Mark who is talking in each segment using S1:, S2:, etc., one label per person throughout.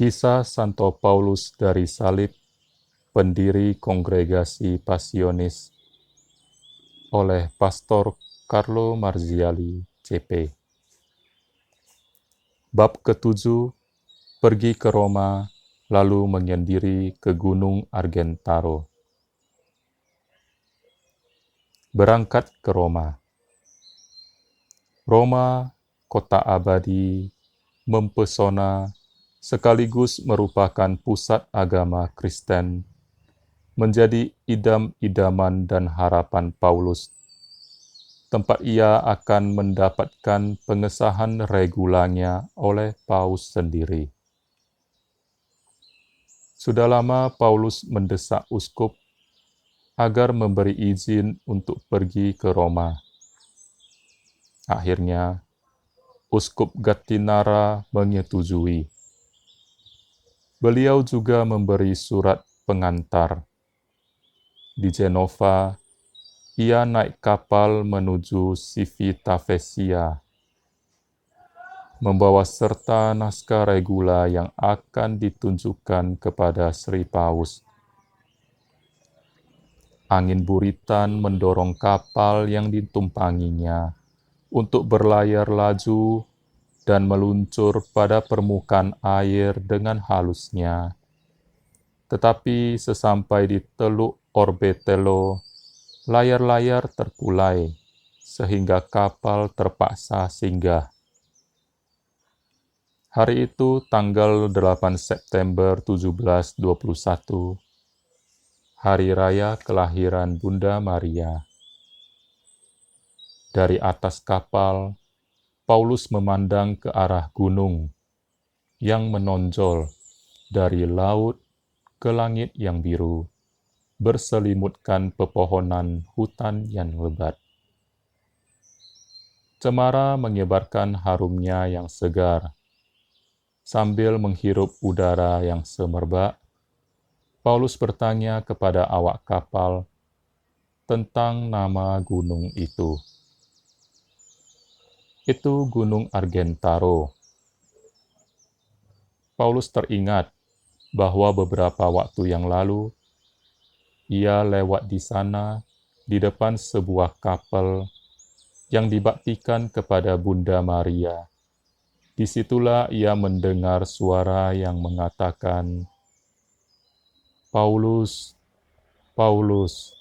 S1: Kisah Santo Paulus dari Salib, pendiri Kongregasi Pasionis, oleh Pastor Carlo Marziali, CP. Bab ke-7, pergi ke Roma, lalu menyendiri ke Gunung Argentaro. Berangkat ke Roma. Roma, kota abadi, mempesona, sekaligus merupakan pusat agama Kristen, menjadi idam-idaman dan harapan Paulus, tempat ia akan mendapatkan pengesahan regulanya oleh Paus sendiri. Sudah lama Paulus mendesak uskup agar memberi izin untuk pergi ke Roma. Akhirnya, Uskup Gattinara menyetujui. Beliau juga memberi surat pengantar. Di Genova, ia naik kapal menuju Civitavecchia, membawa serta naskah regula yang akan ditunjukkan kepada Sri Paus. Angin buritan mendorong kapal yang ditumpanginya untuk berlayar laju dan meluncur pada permukaan air dengan halusnya. Tetapi sesampai di Teluk Orbetello, layar-layar terkulai, sehingga kapal terpaksa singgah. Hari itu tanggal 8 September 1721, hari raya kelahiran Bunda Maria. Dari atas kapal, Paulus memandang ke arah gunung yang menonjol dari laut ke langit yang biru, berselimutkan pepohonan hutan yang lebat. Cemara menyebarkan harumnya yang segar. Sambil menghirup udara yang semerbak, Paulus bertanya kepada awak kapal tentang nama gunung itu. Itu Gunung Argentaro. Paulus teringat bahwa beberapa waktu yang lalu ia lewat di sana di depan sebuah kapal yang dibaktikan kepada Bunda Maria. Disitulah ia mendengar suara yang mengatakan, "Paulus, Paulus,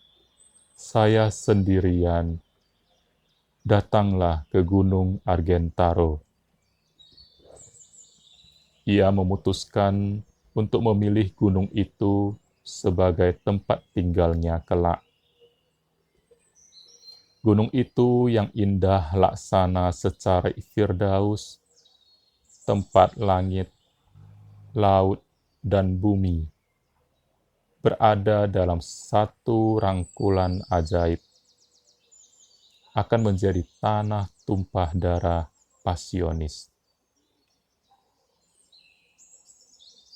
S1: saya sendirian. Datanglah ke Gunung Argentaro." Ia memutuskan untuk memilih gunung itu sebagai tempat tinggalnya kelak. Gunung itu yang indah laksana secara firdaus, tempat langit, laut, dan bumi, berada dalam satu rangkulan ajaib, akan menjadi tanah tumpah darah Pasionis.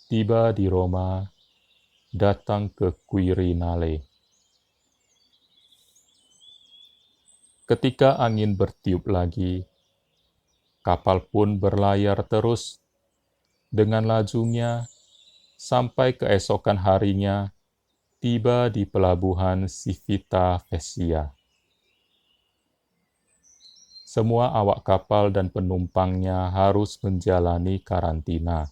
S1: Tiba di Roma, datang ke Quirinale. Ketika angin bertiup lagi, kapal pun berlayar terus dengan lajunya sampai keesokan harinya tiba di pelabuhan Civitavecchia. Semua awak kapal dan penumpangnya harus menjalani karantina.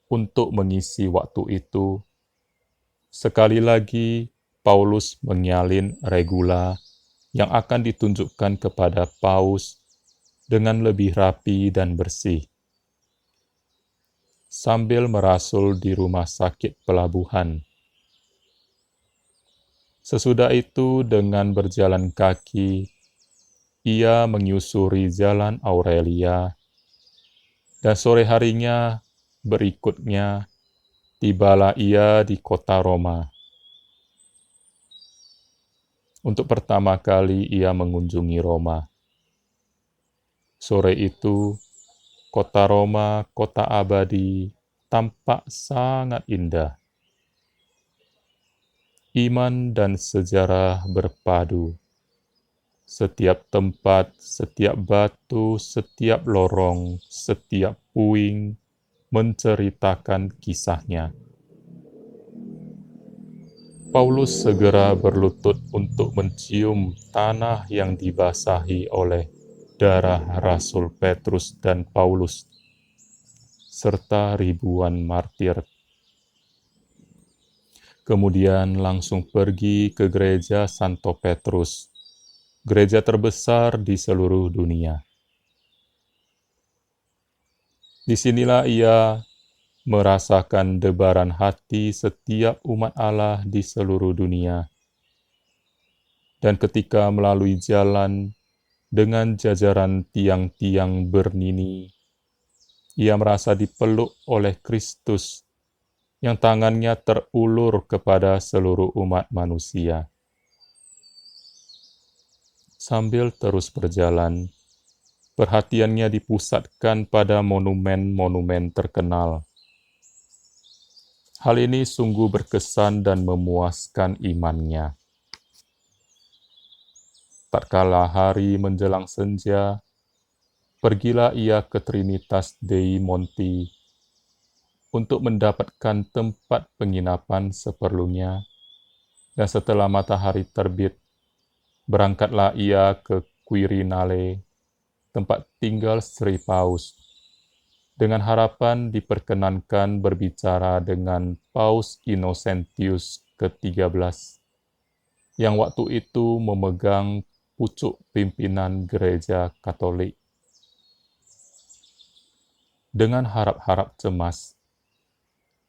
S1: Untuk mengisi waktu itu, sekali lagi Paulus menyalin regula yang akan ditunjukkan kepada Paus dengan lebih rapi dan bersih. Sambil merasul di rumah sakit pelabuhan. Sesudah itu dengan berjalan kaki, ia menyusuri jalan Aurelia, dan sore harinya berikutnya tibalah ia di kota Roma. Untuk pertama kali ia mengunjungi Roma. Sore itu, kota Roma, kota abadi, tampak sangat indah. Iman dan sejarah berpadu. Setiap tempat, setiap batu, setiap lorong, setiap puing, menceritakan kisahnya. Paulus segera berlutut untuk mencium tanah yang dibasahi oleh darah Rasul Petrus dan Paulus, serta ribuan martir. Kemudian langsung pergi ke gereja Santo Petrus, gereja terbesar di seluruh dunia. Disinilah ia merasakan debaran hati setiap umat Allah di seluruh dunia. Dan ketika melalui jalan dengan jajaran tiang-tiang bernini, ia merasa dipeluk oleh Kristus yang tangannya terulur kepada seluruh umat manusia. Sambil terus berjalan, perhatiannya dipusatkan pada monumen-monumen terkenal. Hal ini sungguh berkesan dan memuaskan imannya. Tatkala hari menjelang senja, pergilah ia ke Trinitas Dei Monti untuk mendapatkan tempat penginapan seperlunya, dan setelah matahari terbit, berangkatlah ia ke Quirinale, tempat tinggal Sri Paus, dengan harapan diperkenankan berbicara dengan Paus Innocentius ke-13, yang waktu itu memegang pucuk pimpinan gereja Katolik. Dengan harap-harap cemas,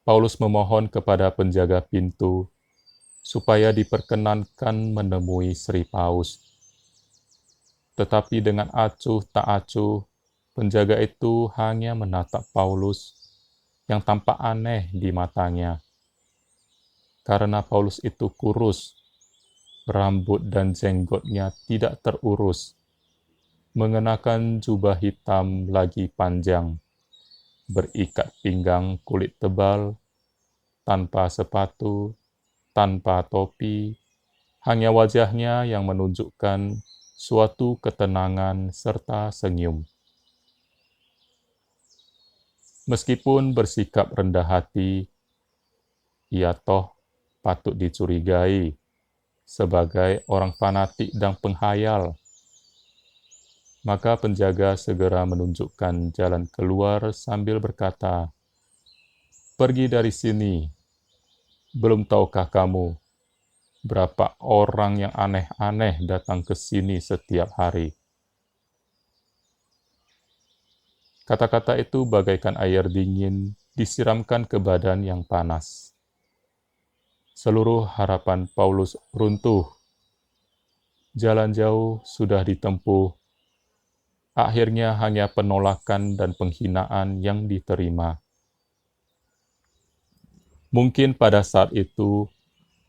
S1: Paulus memohon kepada penjaga pintu supaya diperkenankan menemui Sri Paus. Tetapi dengan acuh tak acuh, penjaga itu hanya menatap Paulus yang tampak aneh di matanya. Karena Paulus itu kurus, rambut dan jenggotnya tidak terurus, mengenakan jubah hitam lagi panjang, berikat pinggang kulit tebal, tanpa sepatu, tanpa topi, hanya wajahnya yang menunjukkan suatu ketenangan serta senyum. Meskipun bersikap rendah hati, ia toh patut dicurigai sebagai orang fanatik dan penghayal. Maka penjaga segera menunjukkan jalan keluar sambil berkata, "Pergi dari sini. Belum tahukah kamu berapa orang yang aneh-aneh datang ke sini setiap hari?" Kata-kata itu bagaikan air dingin disiramkan ke badan yang panas. Seluruh harapan Paulus runtuh. Jalan jauh sudah ditempuh. Akhirnya hanya penolakan dan penghinaan yang diterima. Mungkin pada saat itu,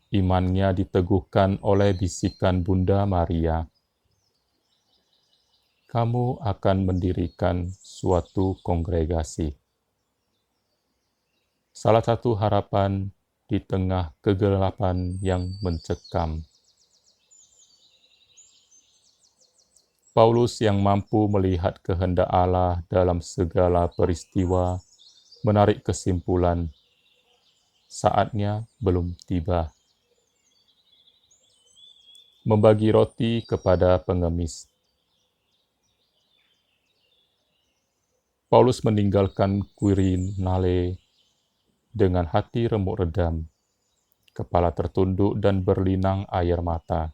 S1: imannya diteguhkan oleh bisikan Bunda Maria. Kamu akan mendirikan suatu kongregasi. Salah satu harapan di tengah kegelapan yang mencekam. Paulus yang mampu melihat kehendak Allah dalam segala peristiwa menarik kesimpulan, saatnya belum tiba. Membagi roti kepada pengemis. Paulus meninggalkan Quirinale dengan hati remuk redam, kepala tertunduk dan berlinang air mata.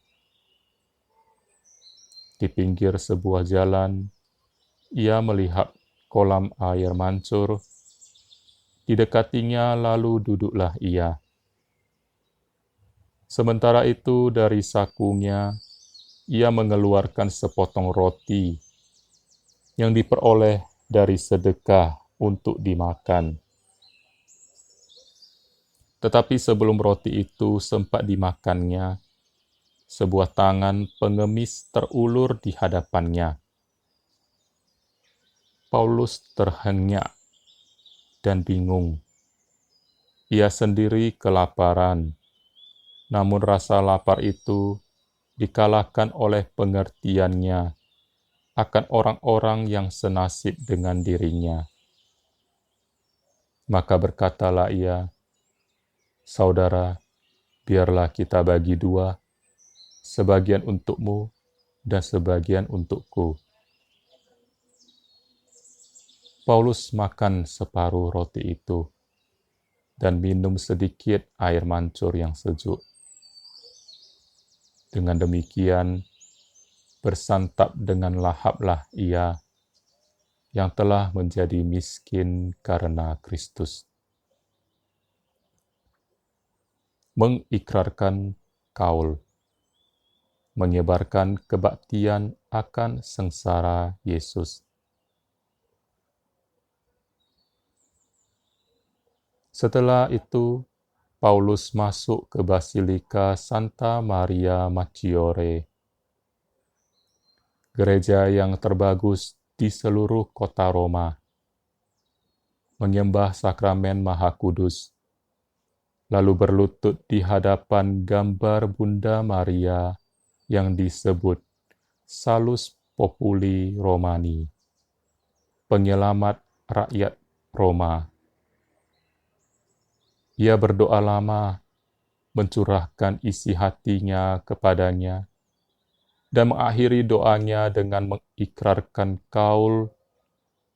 S1: Di pinggir sebuah jalan, ia melihat kolam air mancur. Didekatinya lalu duduklah ia. Sementara itu dari sakunya, ia mengeluarkan sepotong roti yang diperoleh dari sedekah untuk dimakan. Tetapi sebelum roti itu sempat dimakannya, sebuah tangan pengemis terulur di hadapannya. Paulus terhenyak dan bingung. Ia sendiri kelaparan, namun rasa lapar itu dikalahkan oleh pengertiannya akan orang-orang yang senasib dengan dirinya. Maka berkatalah ia, "Saudara, biarlah kita bagi dua, sebagian untukmu dan sebagian untukku." Paulus makan separuh roti itu dan minum sedikit air mancur yang sejuk. Dengan demikian, bersantap dengan lahaplah ia yang telah menjadi miskin karena Kristus. Mengikrarkan kaul, menyebarkan kebaktian akan sengsara Yesus. Setelah itu, Paulus masuk ke Basilika Santa Maria Maggiore, gereja yang terbagus di seluruh kota Roma, menyembah sakramen Maha Kudus, lalu berlutut di hadapan gambar Bunda Maria yang disebut Salus Populi Romani, penyelamat rakyat Roma. Ia berdoa lama, mencurahkan isi hatinya kepadanya, dan mengakhiri doanya dengan mengikrarkan kaul,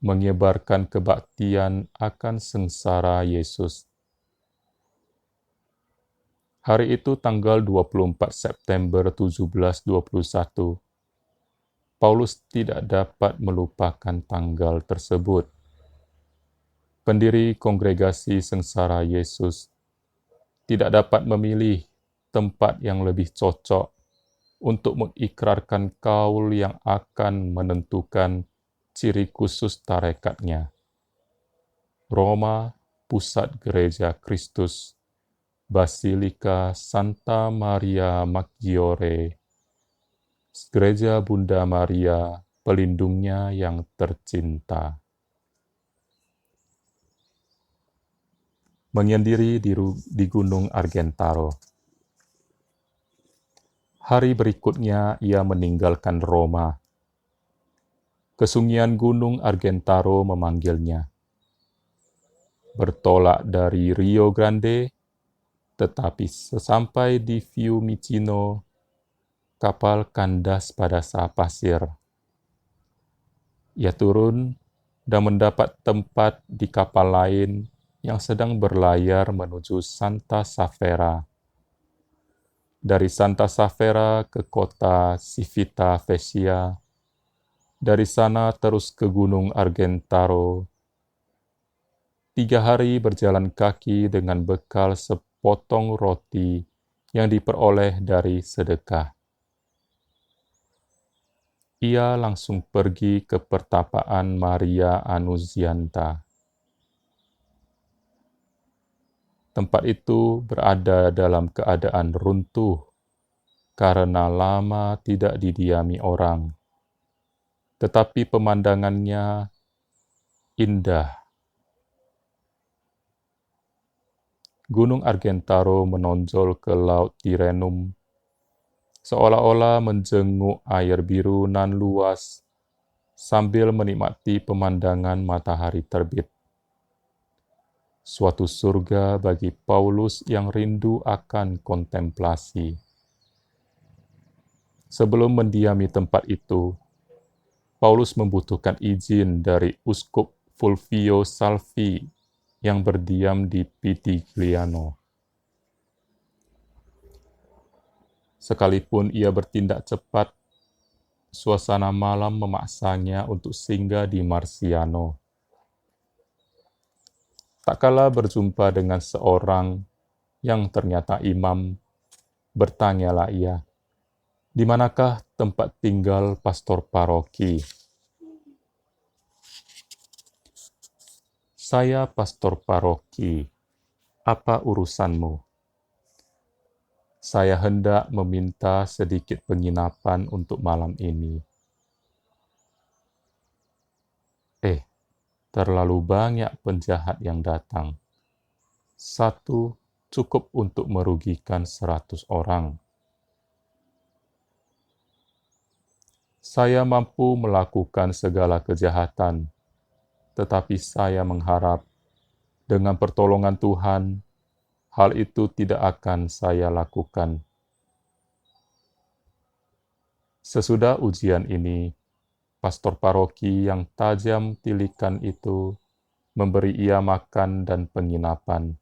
S1: menyebarkan kebaktian akan sengsara Yesus. Hari itu tanggal 24 September 1721, Paulus tidak dapat melupakan tanggal tersebut. Pendiri kongregasi sengsara Yesus tidak dapat memilih tempat yang lebih cocok untuk mengikrarkan kaul yang akan menentukan ciri khusus tarekatnya. Roma, pusat gereja Kristus, Basilika Santa Maria Maggiore, gereja Bunda Maria, pelindungnya yang tercinta. Menyendiri di Gunung Argentaro. Hari berikutnya ia meninggalkan Roma. Kesunyian Gunung Argentaro memanggilnya. Bertolak dari Rio Grande, tetapi sesampai di Fiumicino, kapal kandas pada pasir. Ia turun dan mendapat tempat di kapal lain yang sedang berlayar menuju Santa Safera. Dari Santa Safera ke kota Civita Vecchia, dari sana terus ke Gunung Argentaro. 3 hari berjalan kaki dengan bekal sepotong roti yang diperoleh dari sedekah. Ia langsung pergi ke pertapaan Maria Annunziata. Tempat itu berada dalam keadaan runtuh karena lama tidak didiami orang. Tetapi pemandangannya indah. Gunung Argentaro menonjol ke Laut Tirenum, seolah-olah menjenguk air biru nan luas sambil menikmati pemandangan matahari terbit. Suatu surga bagi Paulus yang rindu akan kontemplasi. Sebelum mendiami tempat itu, Paulus membutuhkan izin dari Uskup Fulvio Salvi yang berdiam di Pitigliano. Sekalipun ia bertindak cepat, suasana malam memaksanya untuk singgah di Marciano. Tak kala berjumpa dengan seorang yang ternyata imam, bertanyalah ia, "Di manakah tempat tinggal pastor paroki?" "Saya pastor paroki. Apa urusanmu?" "Saya hendak meminta sedikit penginapan untuk malam ini." Terlalu banyak penjahat yang datang. 1 cukup untuk merugikan 100 orang. "Saya mampu melakukan segala kejahatan, tetapi saya mengharap Dengan pertolongan Tuhan, hal itu tidak akan saya lakukan. Sesudah ujian ini, pastor paroki yang tajam tilikan itu memberi ia makan dan penginapan.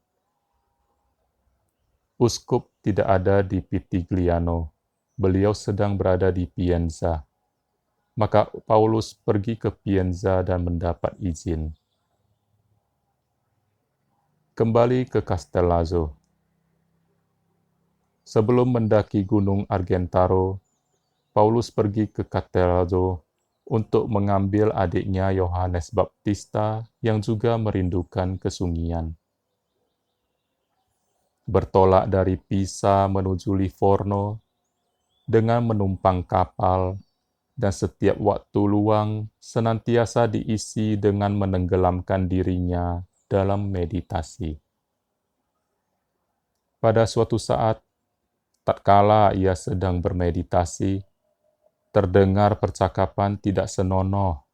S1: Uskup tidak ada di Pitigliano. Beliau sedang berada di Pienza. Maka Paulus pergi ke Pienza dan mendapat izin. Kembali ke Castellazzo. Sebelum mendaki Gunung Argentaro, Paulus pergi ke Castellazzo untuk mengambil adiknya Yohanes Baptista yang juga merindukan kesunyian. Bertolak dari Pisa menuju Livorno dengan menumpang kapal, dan setiap waktu luang senantiasa diisi dengan menenggelamkan dirinya dalam meditasi. Pada suatu saat, tatkala ia sedang bermeditasi, terdengar percakapan tidak senonoh.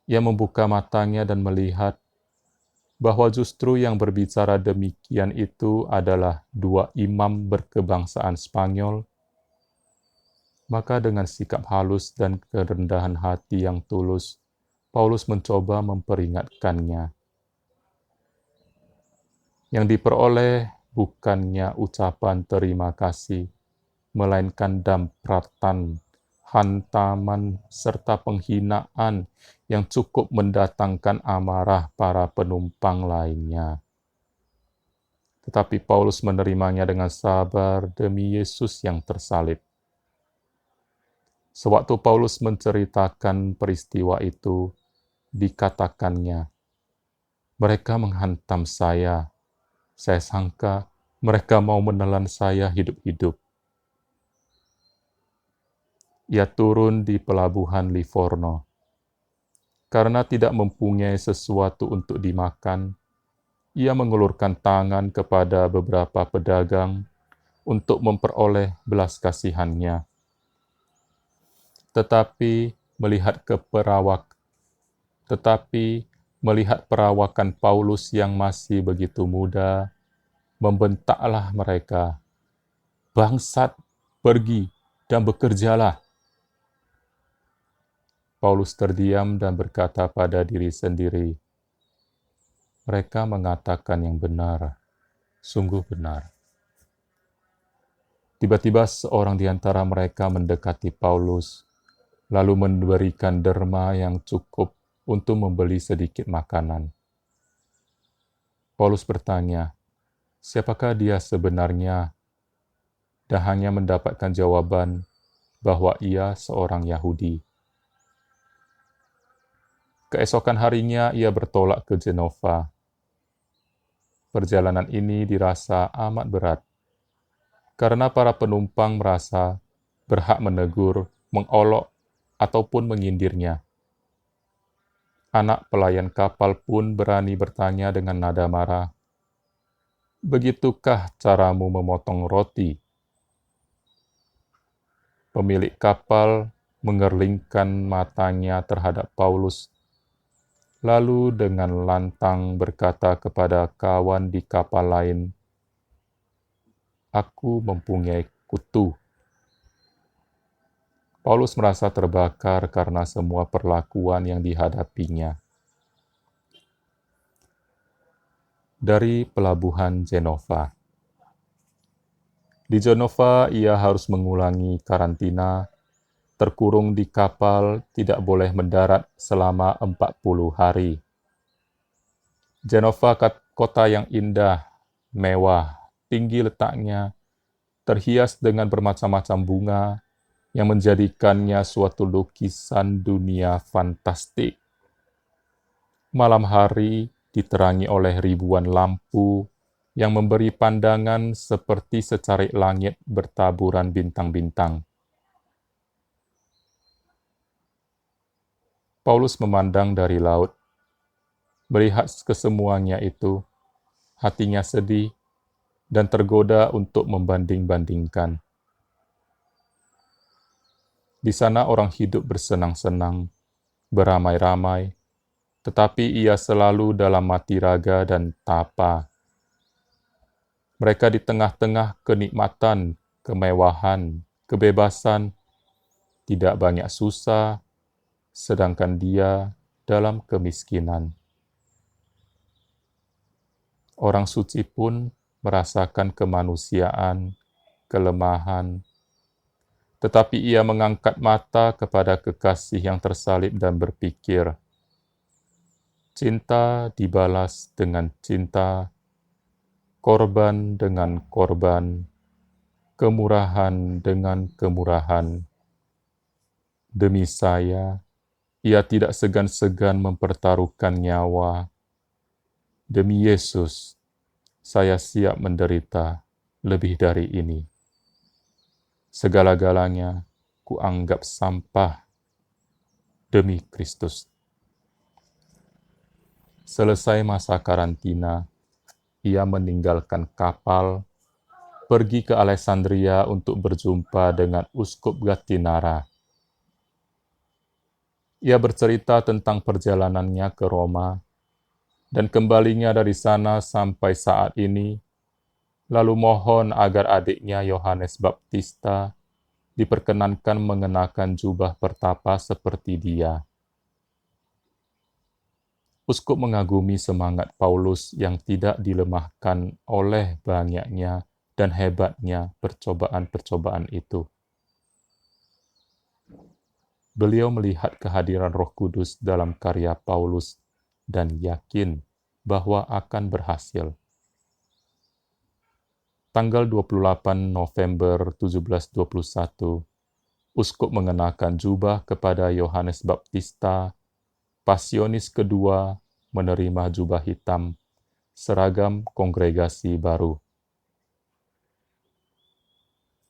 S1: Ia membuka matanya dan melihat bahwa justru yang berbicara demikian itu adalah dua imam berkebangsaan Spanyol. Maka dengan sikap halus dan kerendahan hati yang tulus, Paulus mencoba memperingatkannya. Yang diperoleh bukannya ucapan terima kasih, melainkan dampratan, hantaman, serta penghinaan yang cukup mendatangkan amarah para penumpang lainnya. Tetapi Paulus menerimanya dengan sabar demi Yesus yang tersalib. Sewaktu Paulus menceritakan peristiwa itu, dikatakannya, "Mereka menghantam saya. Saya sangka mereka mau menelan saya hidup-hidup." Ia turun di pelabuhan Livorno. Karena tidak mempunyai sesuatu untuk dimakan, ia mengulurkan tangan kepada beberapa pedagang untuk memperoleh belas kasihannya. Tetapi melihat perawakan Paulus yang masih begitu muda, membentaklah mereka, "Bangsat, pergi dan bekerjalah." Paulus terdiam dan berkata pada diri sendiri, "Mereka mengatakan yang benar, sungguh benar." Tiba-tiba seorang di antara mereka mendekati Paulus, lalu memberikan derma yang cukup untuk membeli sedikit makanan. Paulus bertanya, siapakah dia sebenarnya? Dan hanya mendapatkan jawaban bahwa ia seorang Yahudi. Keesokan harinya ia bertolak ke Genova. Perjalanan ini dirasa amat berat, karena para penumpang merasa berhak menegur, mengolok, ataupun menyindirnya. Anak pelayan kapal pun berani bertanya dengan nada marah, "Begitukah caramu memotong roti?" Pemilik kapal mengerlingkan matanya terhadap Paulus, lalu dengan lantang berkata kepada kawan di kapal lain, "Aku mempunyai kutu." Paulus merasa terbakar karena semua perlakuan yang dihadapinya. Dari pelabuhan Genova. Di Genova, ia harus mengulangi karantina, terkurung di kapal, tidak boleh mendarat selama 40 hari. Genova, kota yang indah, mewah, tinggi letaknya, terhias dengan bermacam-macam bunga, yang menjadikannya suatu lukisan dunia fantastik. Malam hari diterangi oleh ribuan lampu yang memberi pandangan seperti secarik langit bertaburan bintang-bintang. Paulus memandang dari laut. Melihat kesemuanya itu, hatinya sedih dan tergoda untuk membanding-bandingkan. Di sana orang hidup bersenang-senang, beramai-ramai, tetapi ia selalu dalam mati raga dan tapa. Mereka di tengah-tengah kenikmatan, kemewahan, kebebasan, tidak banyak susah, sedangkan dia dalam kemiskinan. Orang suci pun merasakan kemanusiaan, kelemahan, tetapi ia mengangkat mata kepada kekasih yang tersalib dan berpikir, cinta dibalas dengan cinta, korban dengan korban, kemurahan dengan kemurahan. Demi saya, ia tidak segan-segan mempertaruhkan nyawa. Demi Yesus, saya siap menderita lebih dari ini. Segala-galanya kuanggap sampah demi Kristus. Selesai masa karantina, ia meninggalkan kapal, pergi ke Alexandria untuk berjumpa dengan Uskup Gattinara. Ia bercerita tentang perjalanannya ke Roma, dan kembalinya dari sana sampai saat ini, lalu mohon agar adiknya Yohanes Baptista diperkenankan mengenakan jubah pertapa seperti dia. Uskup mengagumi semangat Paulus yang tidak dilemahkan oleh banyaknya dan hebatnya percobaan-percobaan itu. Beliau melihat kehadiran Roh Kudus dalam karya Paulus dan yakin bahwa akan berhasil. Tanggal 28 November 1721, Uskup mengenakan jubah kepada Yohanes Baptista. Pasionis kedua menerima jubah hitam, seragam kongregasi baru.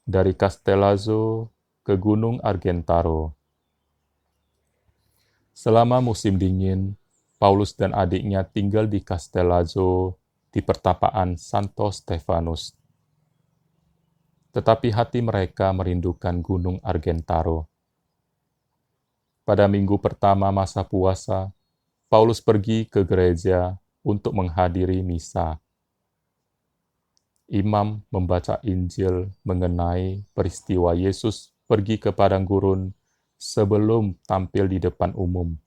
S1: Dari Castellazzo ke Gunung Argentaro. Selama musim dingin, Paulus dan adiknya tinggal di Castellazzo di pertapaan Santo Stefanus. Tetapi hati mereka merindukan Gunung Argentaro. Pada minggu pertama masa puasa, Paulus pergi ke gereja untuk menghadiri misa. Imam membaca Injil mengenai peristiwa Yesus pergi ke padang gurun sebelum tampil di depan umum.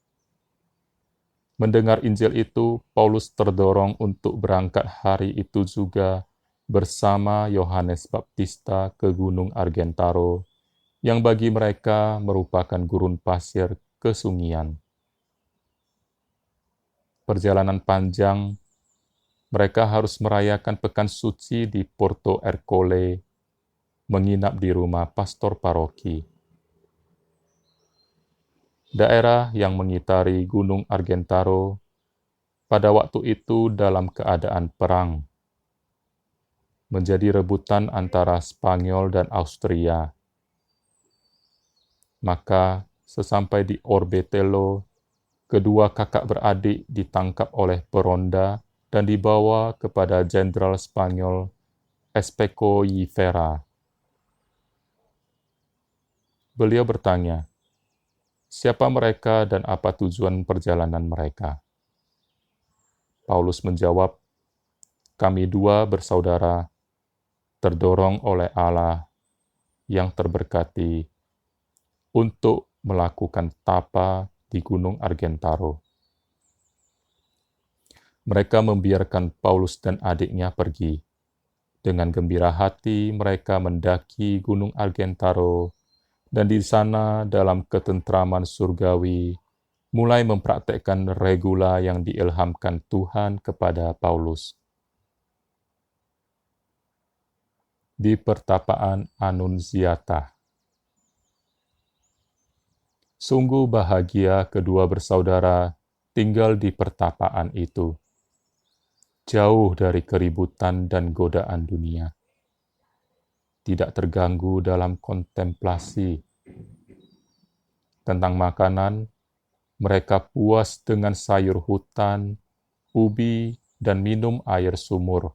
S1: Mendengar Injil itu, Paulus terdorong untuk berangkat hari itu juga bersama Yohanes Baptista ke Gunung Argentaro, yang bagi mereka merupakan gurun pasir kesunyian. Perjalanan panjang, mereka harus merayakan pekan suci di Porto Ercole, menginap di rumah pastor paroki. Daerah yang mengitari Gunung Argentaro pada waktu itu dalam keadaan perang, menjadi rebutan antara Spanyol dan Austria. Maka, sesampai di Orbetello, kedua kakak beradik ditangkap oleh peronda dan dibawa kepada Jenderal Spanyol Especo y Vera. Beliau bertanya, siapa mereka dan apa tujuan perjalanan mereka? Paulus menjawab, kami dua bersaudara, terdorong oleh Allah yang terberkati untuk melakukan tapa di Gunung Argentaro. Mereka membiarkan Paulus dan adiknya pergi. Dengan gembira hati mereka mendaki Gunung Argentaro, dan di sana dalam ketentraman surgawi mulai mempraktekkan regula yang diilhamkan Tuhan kepada Paulus. Di pertapaan Annunziata. Sungguh bahagia kedua bersaudara tinggal di pertapaan itu, jauh dari keributan dan godaan dunia. Tidak terganggu dalam kontemplasi. Tentang makanan, mereka puas dengan sayur hutan, ubi, dan minum air sumur.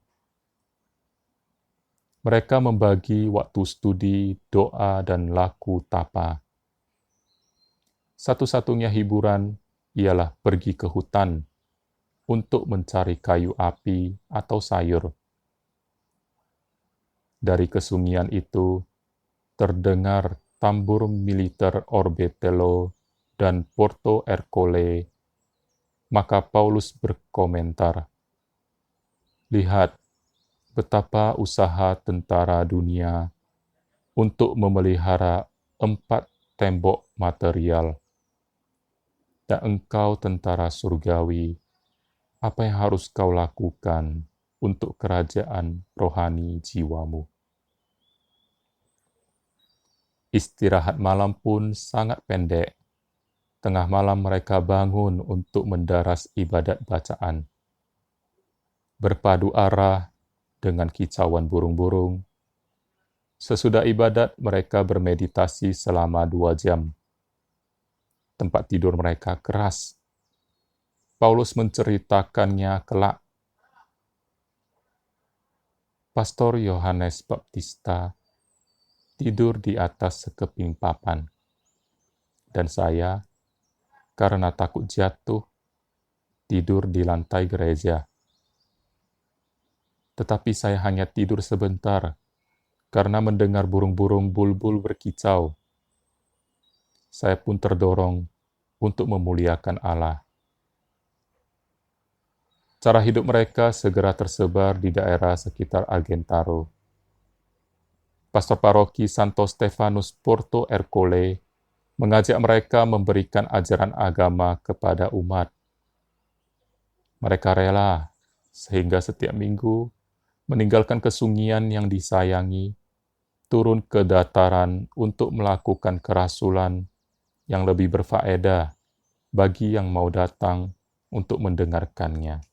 S1: Mereka membagi waktu studi, doa, dan laku tapa. Satu-satunya hiburan ialah pergi ke hutan untuk mencari kayu api atau sayur. Dari kesunyian itu, terdengar tambur militer Orbetello dan Porto Ercole. Maka Paulus berkomentar, "Lihat betapa usaha tentara dunia untuk memelihara 4 tembok material. Dan engkau tentara surgawi, apa yang harus kau lakukan untuk kerajaan rohani jiwamu?" Istirahat malam pun sangat pendek. Tengah malam mereka bangun untuk mendaras ibadat bacaan. Berpadu arah dengan kicauan burung-burung. Sesudah ibadat, mereka bermeditasi selama 2 jam. Tempat tidur mereka keras. Paulus menceritakannya kelak. Pastor Yohanes Baptista tidur di atas sekeping papan. Dan saya, karena takut jatuh, tidur di lantai gereja. Tetapi saya hanya tidur sebentar, karena mendengar burung-burung bulbul berkicau. Saya pun terdorong untuk memuliakan Allah. Cara hidup mereka segera tersebar di daerah sekitar Argentaro. Pastor Paroki Santo Stefanus Porto Ercole mengajak mereka memberikan ajaran agama kepada umat. Mereka rela, sehingga setiap minggu meninggalkan kesunyian yang disayangi, turun ke dataran untuk melakukan kerasulan yang lebih berfaedah bagi yang mau datang untuk mendengarkannya.